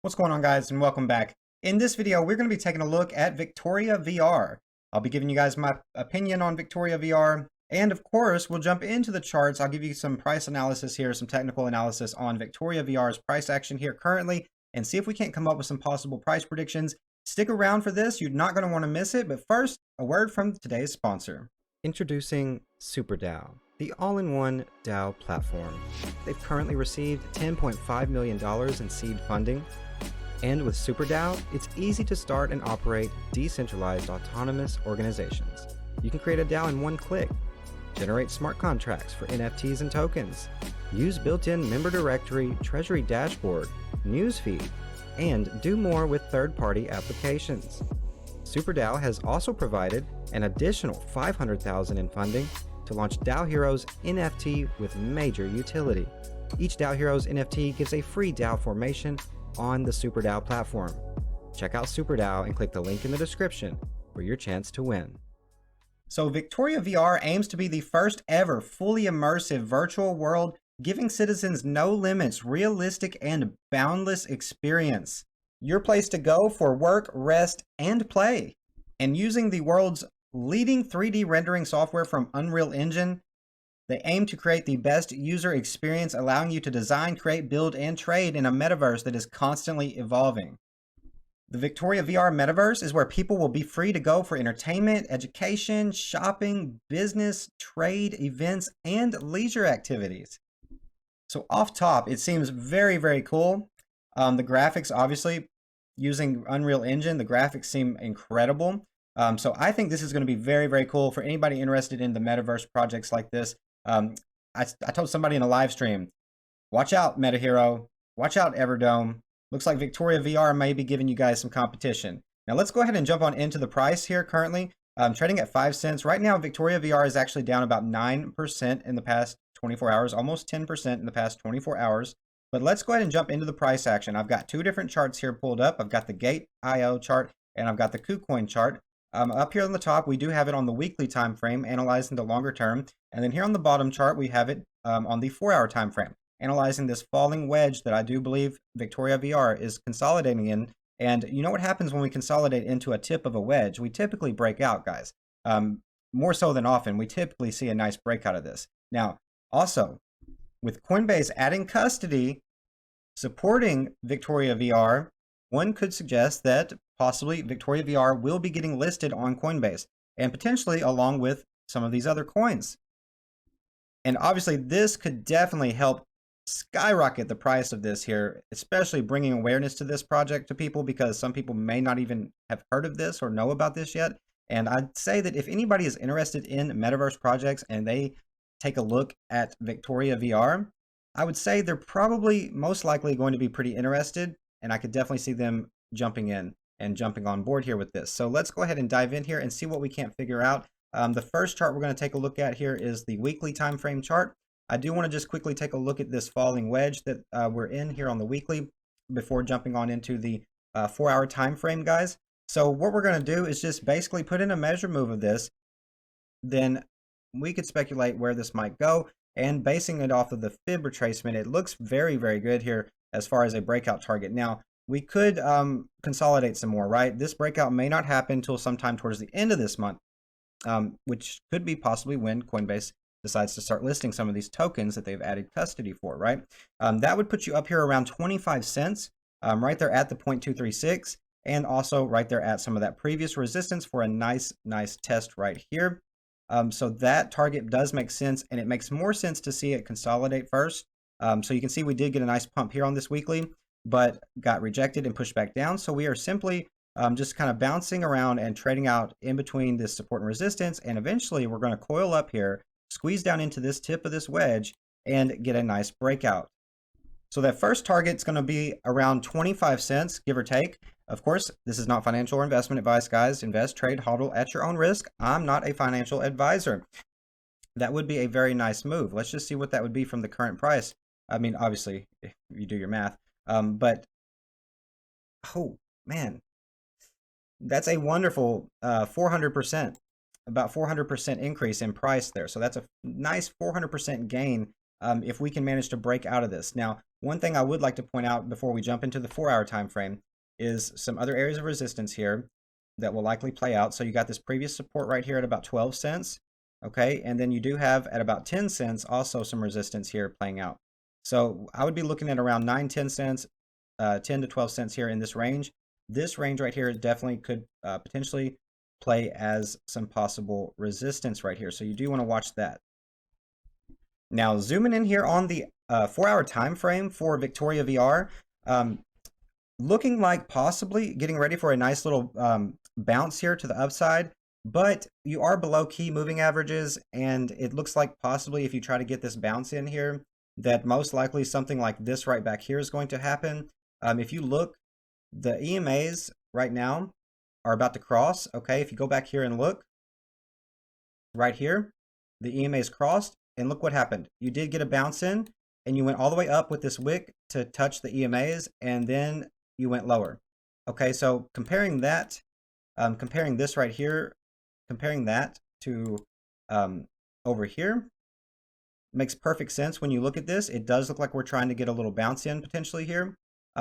What's going on, guys, and welcome back. In this video, we're going to be taking a look at Victoria VR. I'll be giving you guys my opinion on Victoria VR, and of course, we'll jump into the charts. I'll give you some price analysis here, some technical analysis on Victoria VR's price action here currently, and see if we can't come up with some possible price predictions. Stick around for this. You're not going to want to miss it, but first, a word from today's sponsor. Introducing SuperDAO, the all-in-one DAO platform. They've currently received $10.5 million in seed funding. And with SuperDAO, it's easy to start and operate decentralized autonomous organizations. You can create a DAO in one click, generate smart contracts for NFTs and tokens, use built-in member directory, treasury dashboard, newsfeed, and do more with third-party applications. SuperDAO has also provided an additional $500,000 in funding to launch DAO Heroes NFT with major utility. Each DAO Heroes NFT gives a free DAO formation on the SuperDAO platform. Check out SuperDAO and click the link in the description for your chance to win. So Victoria VR aims to be the first ever fully immersive virtual world, giving citizens no limits, realistic and boundless experience. Your place to go for work, rest, and play. And using the world's leading 3D rendering software from Unreal Engine, they aim to create the best user experience, allowing you to design, create, build, and trade in a metaverse that is constantly evolving. The Victoria VR metaverse is where people will be free to go for entertainment, education, shopping, business, trade, events, and leisure activities. So off top, it seems very, very cool. The graphics, obviously, using Unreal Engine, the graphics seem incredible. So I think this is going to be very, very cool for anybody interested in the metaverse projects like this. I told somebody in a live stream, watch out, MetaHero, watch out, Everdome. Looks like Victoria VR may be giving you guys some competition. Now let's go ahead and jump on into the price here currently. Trading at 5 cents. Right now, Victoria VR is actually down about 9% in the past 24 hours, almost 10% in the past 24 hours. But let's go ahead and jump into the price action. I've got two different charts here pulled up. I've got the Gate.io chart and I've got the KuCoin chart. Up here on the top, we do have it on the weekly time frame, analyzing the longer term. And then here on the bottom chart, we have it on the 4-hour time frame, analyzing this falling wedge that I do believe Victoria VR is consolidating in. And you know what happens when we consolidate into a tip of a wedge? We typically break out, guys. More so than often, we typically see a nice breakout of this. Now, also, with Coinbase adding custody, supporting Victoria VR, one could suggest that possibly Victoria VR will be getting listed on Coinbase and potentially along with some of these other coins. And obviously this could definitely help skyrocket the price of this here, especially bringing awareness to this project to people, because some people may not even have heard of this or know about this yet. And I'd say that if anybody is interested in metaverse projects and they take a look at Victoria VR, I would say they're probably most likely going to be pretty interested, and I could definitely see them jumping in and jumping on board here with this. So let's go ahead and dive in here and see what we can't figure out. The first chart we're going to take a look at here is the weekly time frame chart. I do want to just quickly take a look at this falling wedge that we're in here on the weekly before jumping on into the 4-hour time frame, guys. So what we're going to do is just basically put in a measure move of this. Then we could speculate where this might go, and basing it off of the fib retracement, it looks very, very good here as far as a breakout target. Now, we could consolidate some more, right? This breakout may not happen until sometime towards the end of this month, which could be possibly when Coinbase decides to start listing some of these tokens that they've added custody for, right? That would put you up here around 25 cents, right there at the 0.236, and also right there at some of that previous resistance for a nice test right here. So that target does make sense, and it makes more sense to see it consolidate first. So you can see we did get a nice pump here on this weekly, but got rejected and pushed back down. So we are simply just kind of bouncing around and trading out in between this support and resistance. And eventually we're going to coil up here, squeeze down into this tip of this wedge, and get a nice breakout. So that first target is going to be around 25 cents, give or take. Of course, this is not financial or investment advice, guys. Invest, trade, hodl at your own risk. I'm not a financial advisor. That would be a very nice move. Let's just see what that would be from the current price. I mean, obviously, if you do your math. But, oh, man, that's a wonderful 400%, about 400% increase in price there. So that's a nice 400% gain if we can manage to break out of this. Now, One thing I would like to point out before we jump into the 4-hour time frame is some other areas of resistance here that will likely play out. So you got this previous support right here at about 12 cents. Okay, and then you do have at about 10 cents also some resistance here playing out. So I would be looking at around 9-10 cents, 10 to 12 cents here in this range. This range right here definitely could potentially play as some possible resistance right here. So you do want to watch that. Now zooming in here on the 4-hour time frame for Victoria VR, looking like possibly getting ready for a nice little bounce here to the upside, but you are below key moving averages, and it looks like possibly if you try to get this bounce in here, that most likely something like this right back here is going to happen. If you look, the EMAs right now are about to cross. Okay, if you go back here and look right here, the EMAs crossed, and look what happened. You did get a bounce in, and you went all the way up with this wick to touch the EMAs, and then you went lower. Okay, so comparing that, comparing this right here, comparing that to over here, makes perfect sense when you look at this. It does look like we're trying to get a little bounce in potentially here.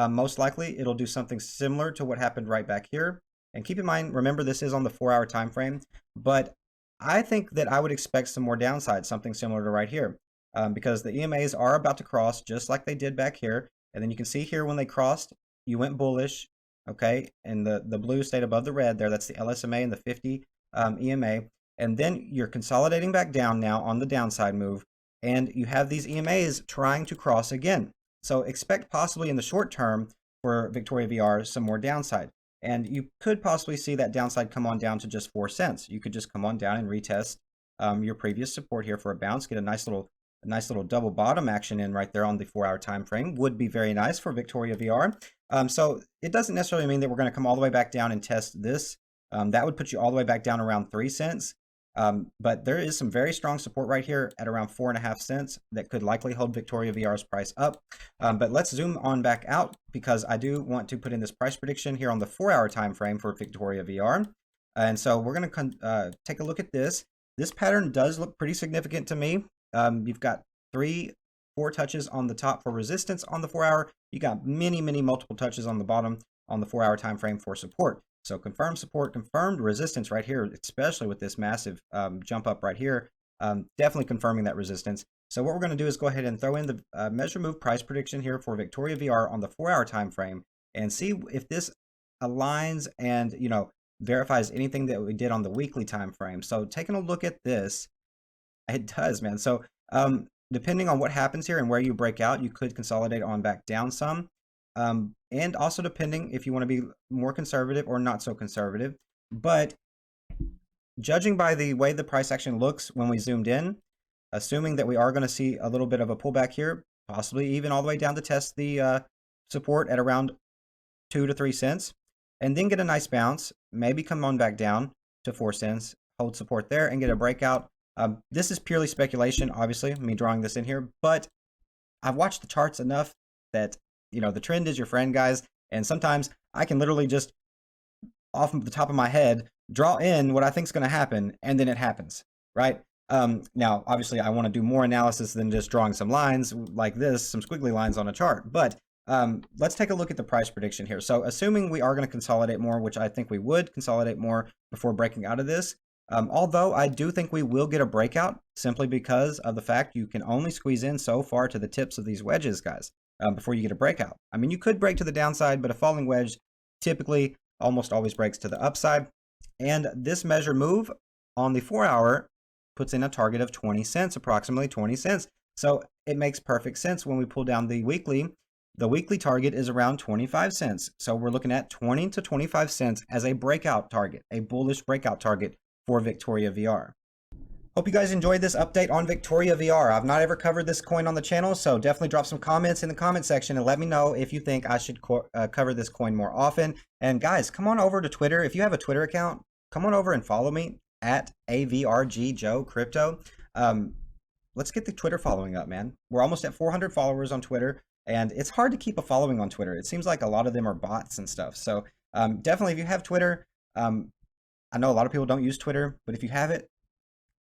Most likely it'll do something similar to what happened right back here. And keep in mind, remember this is on the 4-hour time frame, but I think that I would expect some more downside, something similar to right here, because the EMAs are about to cross just like they did back here. And then you can see here when they crossed, you went bullish, okay, and the blue stayed above the red there. That's the LSMA and the 50 EMA. And then you're consolidating back down now on the downside move, and you have these EMAs trying to cross again. So expect possibly in the short term for Victoria VR some more downside. And you could possibly see that downside come on down to just 4 cents. You could just come on down and retest your previous support here for a bounce, get a nice little double bottom action in right there on the 4-hour time frame. Would be very nice for Victoria VR. So it doesn't necessarily mean that we're going to come all the way back down and test this. That would put you all the way back down around 3 cents. But there is some very strong support right here at around 4.5 cents that could likely hold Victoria VR's price up. But let's zoom on back out, because I do want to put in this price prediction here on the 4-hour time frame for Victoria VR. And so we're going to take a look at this. This pattern does look pretty significant to me. You've got 3-4 touches on the top for resistance on the 4-hour. You got many multiple touches on the bottom on the 4-hour time frame for support. So confirmed support, confirmed resistance right here, especially with this massive jump up right here, definitely confirming that resistance. So what we're going to do is go ahead and throw in the measure move price prediction here for Victoria VR on the 4-hour time frame, and see if this aligns and verifies anything that we did on the weekly time frame. So taking a look at this, it does, man. So depending on what happens here and where you break out, you could consolidate on back down some. And also depending if you want to be more conservative or not so conservative. But judging by the way the price action looks when we zoomed in, assuming that we are going to see a little bit of a pullback here, possibly even all the way down to test the support at around 2 to 3 cents, and then get a nice bounce, maybe come on back down to 4 cents, hold support there and get a breakout. This is purely speculation, obviously, me drawing this in here, but I've watched the charts enough that the trend is your friend, guys. And sometimes I can literally just off the top of my head draw in what I think is going to happen, and then it happens, right? Now, obviously, I want to do more analysis than just drawing some lines like this, some squiggly lines on a chart. But let's take a look at the price prediction here. So assuming we are going to consolidate more, which I think we would consolidate more before breaking out of this, although I do think we will get a breakout simply because of the fact you can only squeeze in so far to the tips of these wedges, guys. Before you get a breakout. I mean, you could break to the downside, but a falling wedge typically almost always breaks to the upside. And this measure move on the 4-hour puts in a target of 20 cents, approximately 20 cents. So it makes perfect sense when we pull down the weekly. The weekly target is around 25 cents. So we're looking at 20 to 25 cents as a breakout target, a bullish breakout target for Victoria VR. Hope you guys enjoyed this update on Victoria VR. I've not ever covered this coin on the channel, so definitely drop some comments in the comment section and let me know if you think I should cover this coin more often. And guys, come on over to Twitter. If you have a Twitter account, come on over and follow me at AVRGJoeCrypto. Let's get the Twitter following up, man. We're almost at 400 followers on Twitter, and it's hard to keep a following on Twitter. It seems like a lot of them are bots and stuff. So definitely, if you have Twitter, I know a lot of people don't use Twitter, but if you have it,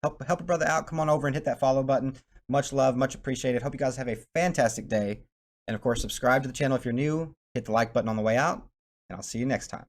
help a brother out. Come on over and hit that follow button. Much love, much appreciated. Hope you guys have a fantastic day. And of course, subscribe to the channel if you're new, hit the like button on the way out, and I'll see you next time.